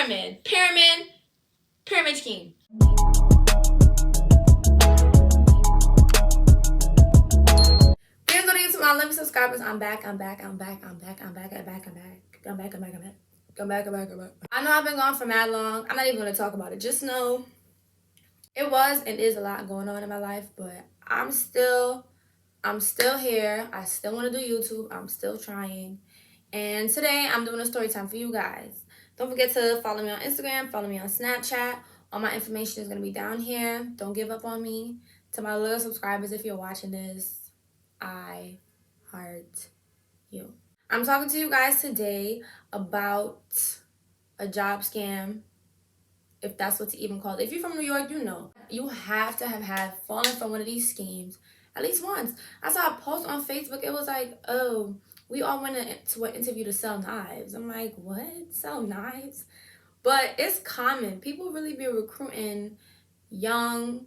Pyramid scheme. My lovely subscribers, I'm back. I know I've been gone for mad long. I'm not even gonna talk about it. Just know it was and is a lot going on in my life, but I'm still here. I still want to do YouTube. I'm still trying. And today I'm doing a story time for you guys. Don't forget to follow me on Instagram, follow me on Snapchat. All my information is gonna be down here. Don't give up on me. To my little subscribers, if you're watching this, I heart you. I'm talking to you guys today about a job scam, if that's what to even call it. If you're from New York, you know. You have to have fallen for one of these schemes at least once. I saw a post on Facebook. It was like, oh, we all went to an interview to sell knives. I'm like, what? Sell knives? But it's common. People really be recruiting young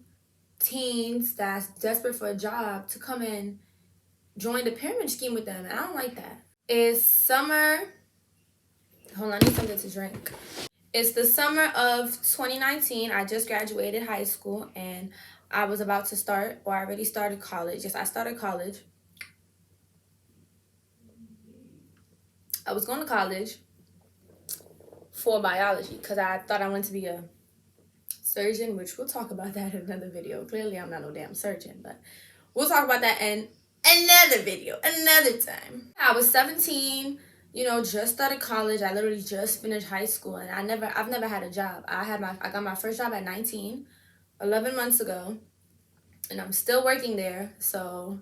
teens that's desperate for a job to come in, join the pyramid scheme with them, and I don't like that. It's summer. Hold on, I need something to drink. It's the summer of 2019. I just graduated high school, and I was about to start, or I already started college. Yes, I started college. I was going to college for biology because I thought I wanted to be a surgeon, which we'll talk about that in another video. Clearly, I'm not no damn surgeon, but we'll talk about that in another video, another time. I was 17, just started college. I literally just finished high school, and I've never had a job. I got my first job at 19, 11 months ago, and I'm still working there. So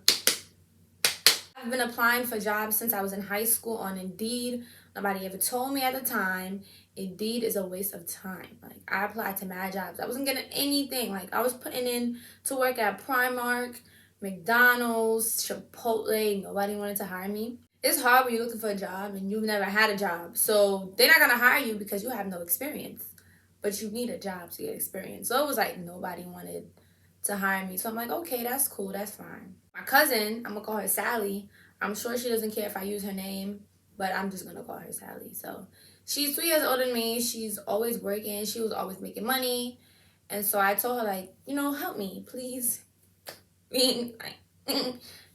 I've been applying for jobs since I was in high school on Indeed. Nobody ever told me at the time, Indeed is a waste of time. Like, I applied to mad jobs. I wasn't getting anything. Like, I was putting in to work at Primark, McDonald's, Chipotle. Nobody wanted to hire me. It's hard when you're looking for a job and you've never had a job. So they're not going to hire you because you have no experience. But you need a job to get experience. So it was like nobody wanted to hire me. So I'm like, okay, that's cool. That's fine. My cousin, I'm going to call her Sally. I'm sure she doesn't care if I use her name, but I'm just going to call her Sally. So she's 3 years older than me. She's always working. She was always making money. And so I told her, like, help me, please.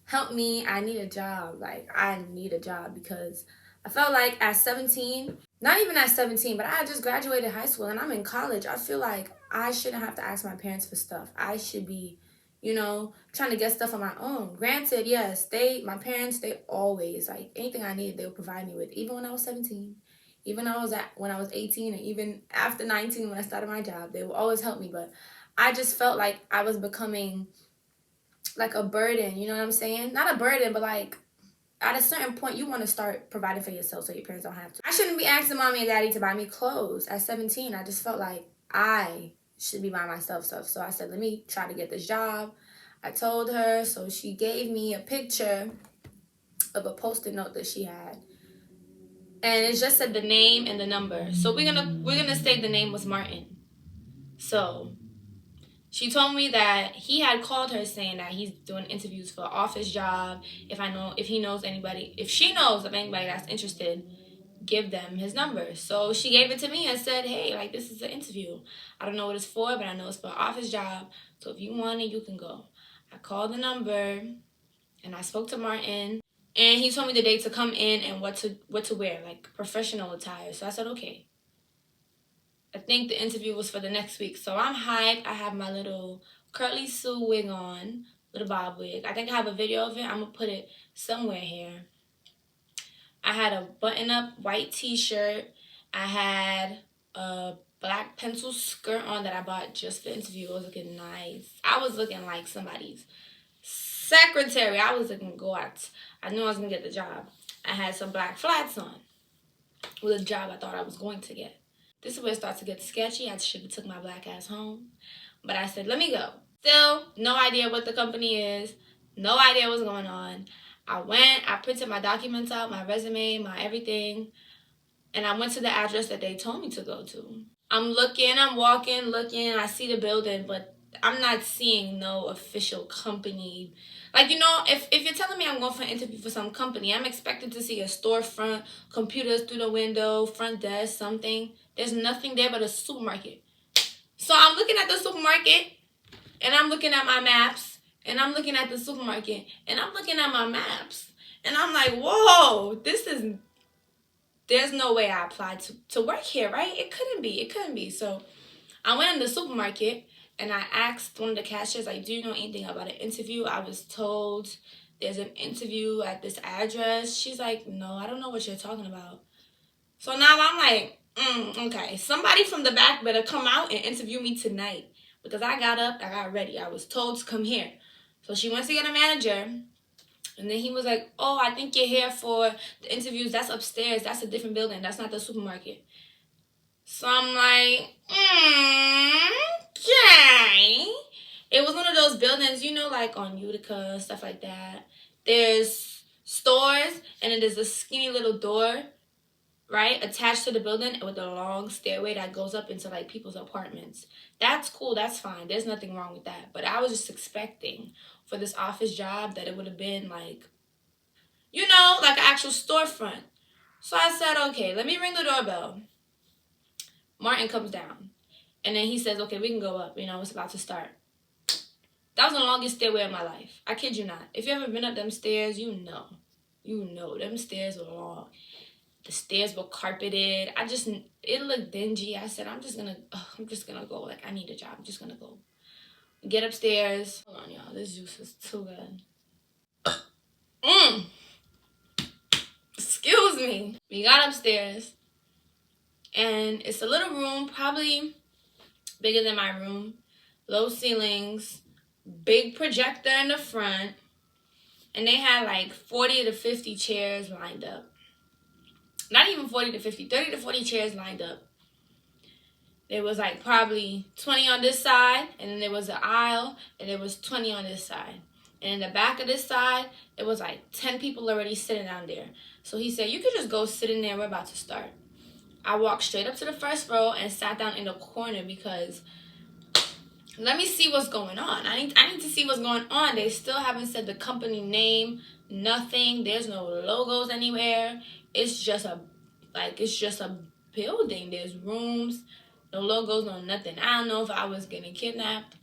Help me. I need a job. Like, I need a job because I felt like at 17, not even at 17, but I had just graduated high school and I'm in college. I feel like I shouldn't have to ask my parents for stuff. I should be, trying to get stuff on my own. Granted, yes, my parents, they always, like, anything I needed, they would provide me with. Even when I was 17, even when I was 18, and even after 19 when I started my job, they would always help me. But I just felt like I was becoming like a burden, you know what I'm saying? Not a burden, but like at a certain point, you want to start providing for yourself so your parents don't have to. I shouldn't be asking mommy and daddy to buy me clothes at 17. I just felt like I should be buying myself stuff. So I said, let me try to get this job. I told her, so she gave me a picture of a Post-it note that she had. And it just said the name and the number. So we're gonna say the name was Martin. So she told me that he had called her saying that he's doing interviews for an office job. If she knows of anybody that's interested, give them his number. So she gave it to me and said, hey, like, this is an interview. I don't know what it's for, but I know it's for an office job. So if you want it, you can go. I called the number and I spoke to Martin. And he told me the day to come in and what to wear, like professional attire. So I said, okay. I think the interview was for the next week. So I'm hyped. I have my little curly Sue wig on, little bob wig. I think I have a video of it. I'm going to put it somewhere here. I had a button-up white t-shirt. I had a black pencil skirt on that I bought just for the interview. It was looking nice. I was looking like somebody's secretary. I was looking gorgeous. I knew I was going to get the job. I had some black flats on with a job I thought I was going to get. This is where it starts to get sketchy. I should have took my black ass home. But I said, let me go. Still, no idea what the company is. No idea what's going on. I printed my documents out, my resume, my everything. And I went to the address that they told me to go to. I'm looking, I'm walking, looking. I see the building, but I'm not seeing no official company. Like, you know, if you're telling me I'm going for an interview for some company, I'm expected to see a storefront, computers through the window, front desk, something. There's nothing there but a supermarket. So I'm looking at the supermarket, and I'm looking at my maps, and I'm looking at the supermarket, and I'm looking at my maps. And I'm like, whoa, there's no way I applied to work here, right? It couldn't be. So I went in the supermarket, and I asked one of the cashiers, like, do you know anything about an interview? I was told there's an interview at this address. She's like, no, I don't know what you're talking about. So now I'm like, okay, somebody from the back better come out and interview me tonight, because I got up, I got ready. I was told to come here. So she went to get a manager, and then he was like, oh, I think you're here for the interviews. That's upstairs. That's a different building. That's not the supermarket. So I'm like, okay. It was one of those buildings, you know, like on Utica, stuff like that. There's stores, and then there's a skinny little door, right, attached to the building with a long stairway that goes up into, like, people's apartments. That's cool. That's fine. There's nothing wrong with that. But I was just expecting for this office job that it would have been, like, you know, like an actual storefront. So I said, okay, let me ring the doorbell. Martin comes down. And then he says, okay, we can go up. You know, it's about to start. That was the longest stairway of my life. I kid you not. If you ever been up them stairs, you know. You know, them stairs were long. The stairs were carpeted. It looked dingy. I said, I'm just gonna go. Like, I need a job. I'm just gonna go. Get upstairs. Hold on, y'all. This juice is too good. Excuse me. We got upstairs. And it's a little room, probably bigger than my room. Low ceilings. Big projector in the front. And they had like 40 to 50 chairs lined up. Not even 40 to 50, 30 to 40 chairs lined up. There was like probably 20 on this side, and then there was an aisle, and there was 20 on this side. And in the back of this side, it was like 10 people already sitting down there. So he said, you could just go sit in there, we're about to start. I walked straight up to the first row and sat down in the corner because let me see what's going on. I need to see what's going on. They still haven't said the company name, nothing. There's no logos anywhere. It's just a building. There's rooms, no logos, no nothing. I don't know if I was getting kidnapped.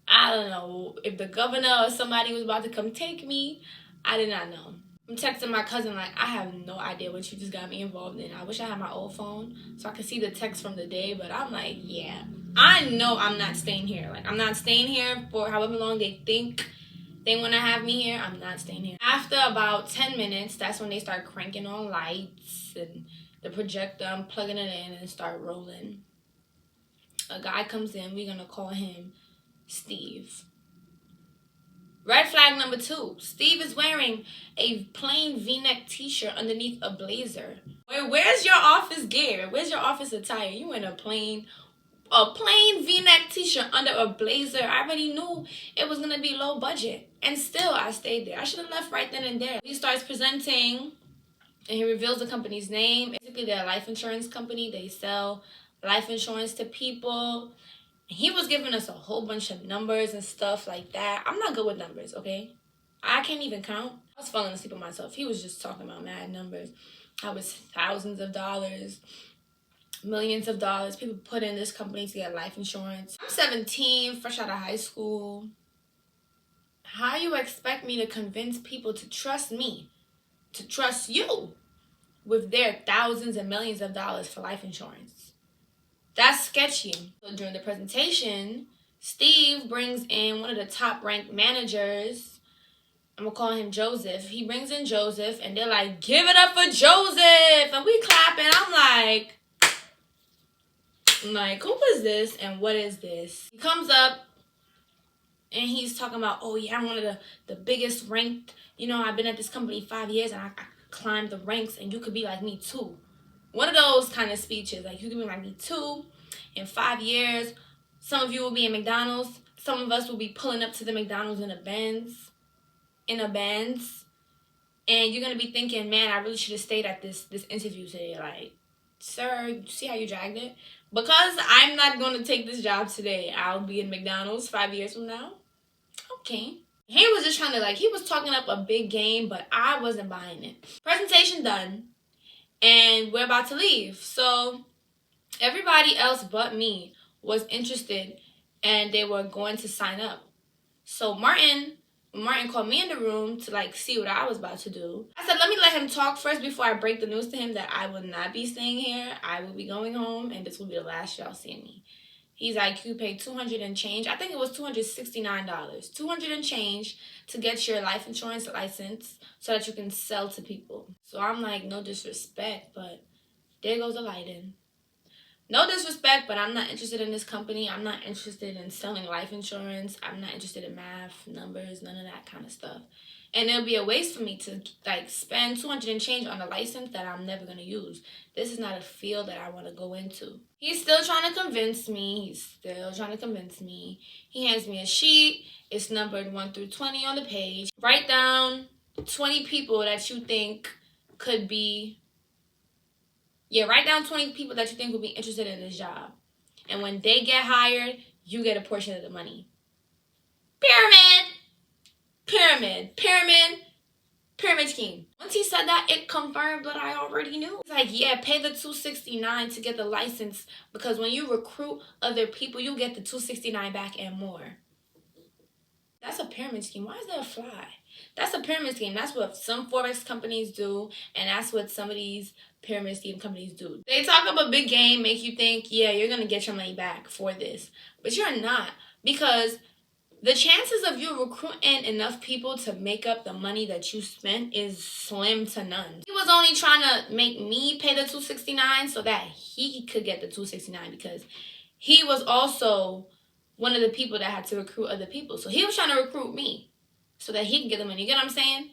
I don't know if the governor or somebody was about to come take me. I did not know. I'm texting my cousin like, I have no idea what you just got me involved in. I wish I had my old phone so I could see the text from the day, but I'm like, yeah. I know I'm not staying here. Like, I'm not staying here for however long they think they want to have me here. I'm not staying here. After about 10 minutes, that's when they start cranking on lights and the projector. I'm plugging it in and start rolling. A guy comes in. We're going to call him Steve. Red flag number 2. Steve is wearing a plain V-neck t-shirt underneath a blazer. Where's your office gear? Where's your office attire? You in a plain V-neck t-shirt under a blazer. I already knew it was going to be low budget. And still, I stayed there. I should have left right then and there. He starts presenting, and he reveals the company's name. Basically, they're a life insurance company. They sell life insurance to people. He was giving us a whole bunch of numbers and stuff like that. I'm not good with numbers, okay? I can't even count. I was falling asleep on myself. He was just talking about mad numbers. I was thousands of dollars, millions of dollars. People put in this company to get life insurance. I'm 17, fresh out of high school. How you expect me to convince people to trust me, to trust you with their thousands and millions of dollars for life insurance? That's sketchy. So during the presentation, Steve brings in one of the top-ranked managers. I'm going to call him Joseph. He brings in Joseph, and they're like, give it up for Joseph! And we clapping. I'm like, who is this and what is this? He comes up, and he's talking about, oh, yeah, I'm one of the biggest ranked. You know, I've been at this company 5 years, and I climbed the ranks, and you could be like me, too. One of those kind of speeches, like, you can be like me too. In 5 years, some of you will be in McDonald's. Some of us will be pulling up to the McDonald's in a Benz. And you're going to be thinking, man, I really should have stayed at this interview today. Like, sir, you see how you dragged it? Because I'm not going to take this job today, I'll be in McDonald's 5 years from now. Okay. He was just trying to, like, he was talking up a big game, but I wasn't buying it. Presentation done, and we're about to leave. So everybody else but me was interested, and they were going to sign up. So Martin called me in the room to, like, see what I was about to do. I said, let me let him talk first before I break the news to him that I would not be staying here. I will be going home, and this will be the last y'all see me. He's like, you paid $200 and change. I think it was $269. $200 and change to get your life insurance license so that you can sell to people. So I'm like, no disrespect, but there goes the lighting. No disrespect, but I'm not interested in this company. I'm not interested in selling life insurance. I'm not interested in math, numbers, none of that kind of stuff. And it'll be a waste for me to, like, spend $200 and change on a license that I'm never going to use. This is not a field that I want to go into. He's still trying to convince me. He hands me a sheet. It's numbered 1 through 20 on the page. Write down 20 people that you think could be... Yeah, write down 20 people that you think would be interested in this job. And when they get hired, you get a portion of the money. Pyramid scheme. Once he said that, it confirmed what I already knew. It's like, yeah, pay the $269 to get the license, because when you recruit other people, you get the $269 back and more. That's a pyramid scheme. Why is there a fly? That's a pyramid scheme. That's what some Forex companies do, and that's what some of these pyramid scheme companies do. They talk up a big game, make you think, yeah, you're going to get your money back for this. But you're not, because the chances of you recruiting enough people to make up the money that you spent is slim to none. He was only trying to make me pay the $269 so that he could get the $269, because he was also one of the people that had to recruit other people. So he was trying to recruit me so that he can get the money. You get what I'm saying?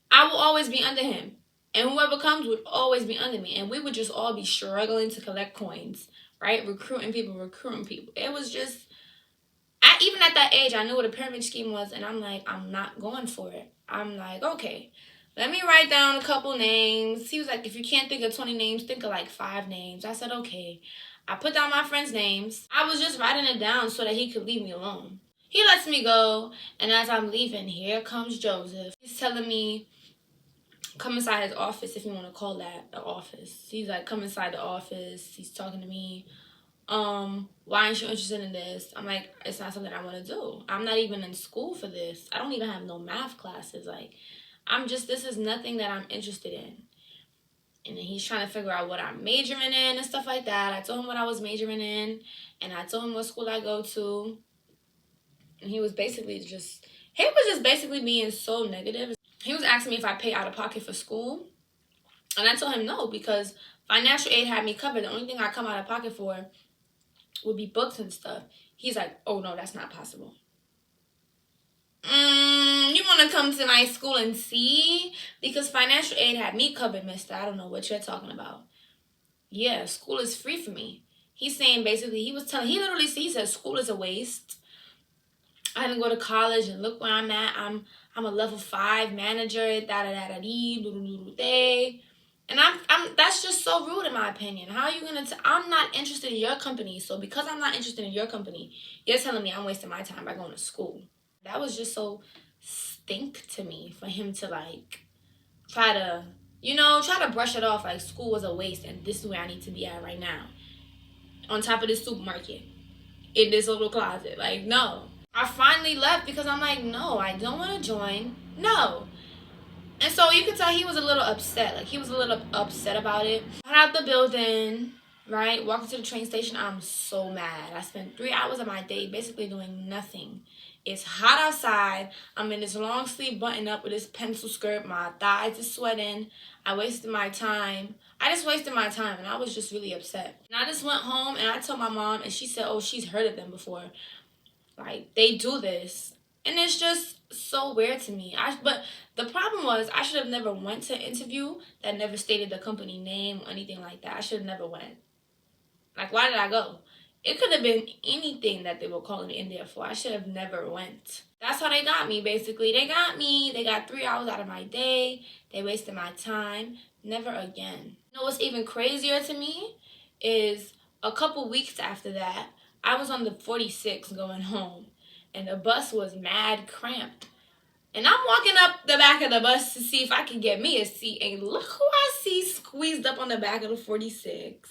I will always be under him. And whoever comes would always be under me. And we would just all be struggling to collect coins, right? Recruiting people. It was just... even at that age, I knew what a pyramid scheme was, and I'm like, I'm not going for it. I'm like, okay, let me write down a couple names. He was like, if you can't think of 20 names, think of like 5 names. I said, okay. I put down my friends' names. I was just writing it down so that he could leave me alone. He lets me go, and as I'm leaving, here comes Joseph. He's telling me, come inside his office, if you want to call that an office. He's like, come inside the office. He's talking to me. Why aren't you interested in this? I'm like, it's not something I want to do. I'm not even in school for this. I don't even have no math classes. Like, this is nothing that I'm interested in. And then he's trying to figure out what I'm majoring in and stuff like that. I told him what I was majoring in, and I told him what school I go to. And he was just basically being so negative. He was asking me if I pay out of pocket for school. And I told him no, because financial aid had me covered. The only thing I come out of pocket for would be books and stuff. He's like, oh no, that's not possible. You want to come to my school and see? Because financial aid had me covered, mister. I don't know what you're talking about. Yeah, school is free for me. He's saying basically, he said school is a waste. I didn't go to college, and look where I'm at. I'm a level 5 manager, and that's just so rude in my opinion. How are you gonna I'm not interested in your company, so because I'm not interested in your company, you're telling me I'm wasting my time by going to school. That was just so stink to me for him to, like, try to brush it off like school was a waste and this is where I need to be at right now. On top of this supermarket. In this little closet. Like, no. I finally left because I'm like, no, I don't want to join. No. And so you could tell he was a little upset. Like, he was a little upset about it. Got out the building, right? Walking to the train station. I'm so mad. I spent 3 hours of my day basically doing nothing. It's hot outside. I'm in this long sleeve button up with this pencil skirt. My thighs are sweating. I wasted my time. And I was just really upset. And I just went home and I told my mom, and she said, oh, she's heard of them before. Like, they do this. And it's just so weird to me. But the problem was, I should have never went to an interview that never stated the company name or anything like that. I should have never went. Like, why did I go? It could have been anything that they were calling me in there for. I should have never went. That's how they got me, basically. They got 3 hours out of my day. They wasted my time. Never again. You know what's even crazier to me is a couple weeks after that, I was on the 46 going home, and the bus was mad cramped. And I'm walking up the back of the bus to see if I can get me a seat, and look who I see squeezed up on the back of the 46.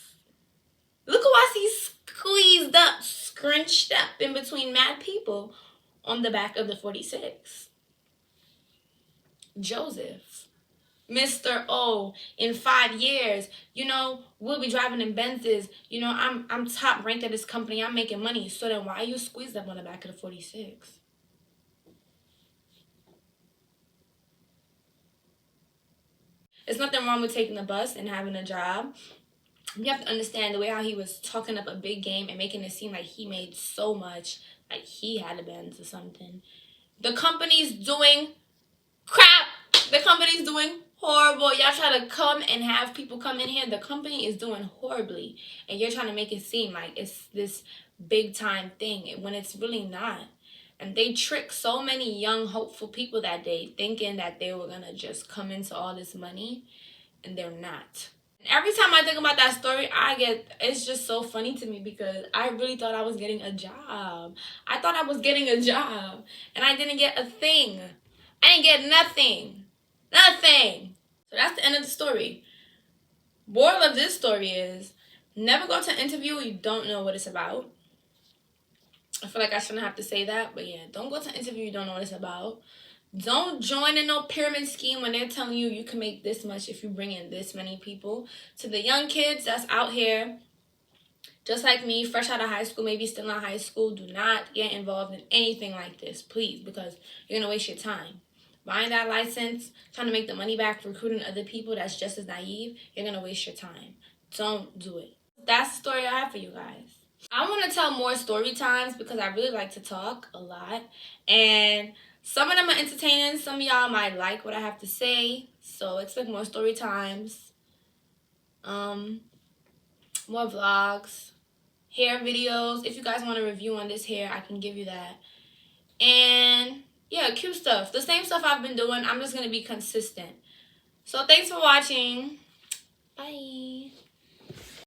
Look who I see squeezed up, scrunched up in between mad people on the back of the 46. Joseph. Mr. O, in 5 years, we'll be driving in Benzes. I'm top ranked at this company. I'm making money. So then why are you squeezed up on the back of the 46? There's nothing wrong with taking the bus and having a job. You have to understand the way how he was talking up a big game and making it seem like he made so much, like he had a Benz or something. The company's doing crap. The company's doing horrible. Y'all try to come and have people come in here. The company is doing horribly. And you're trying to make it seem like it's this big time thing when it's really not. And they tricked so many young, hopeful people that day thinking that they were going to just come into all this money. And they're not. Every time I think about that story, it's just so funny to me because I really thought I was getting a job. I thought I was getting a job. And I didn't get a thing. I didn't get nothing. Nothing. So that's the end of the story. Moral of this story is never go to an interview you don't know what it's about. I feel like I shouldn't have to say that, but yeah, don't go to an interview you don't know what it's about. Don't join in no pyramid scheme when they're telling you you can make this much if you bring in this many people. To the young kids that's out here, just like me, fresh out of high school, maybe still in high school, do not get involved in anything like this, please, because you're going to waste your time. Buying that license, trying to make the money back, recruiting other people that's just as naive, you're going to waste your time. Don't do it. That's the story I have for you guys. I want to tell more story times because I really like to talk a lot. And some of them are entertaining. Some of y'all might like what I have to say. So expect more story times. More vlogs. Hair videos. If you guys want a review on this hair, I can give you that. And yeah, cute stuff. The same stuff I've been doing. I'm just going to be consistent. So thanks for watching. Bye.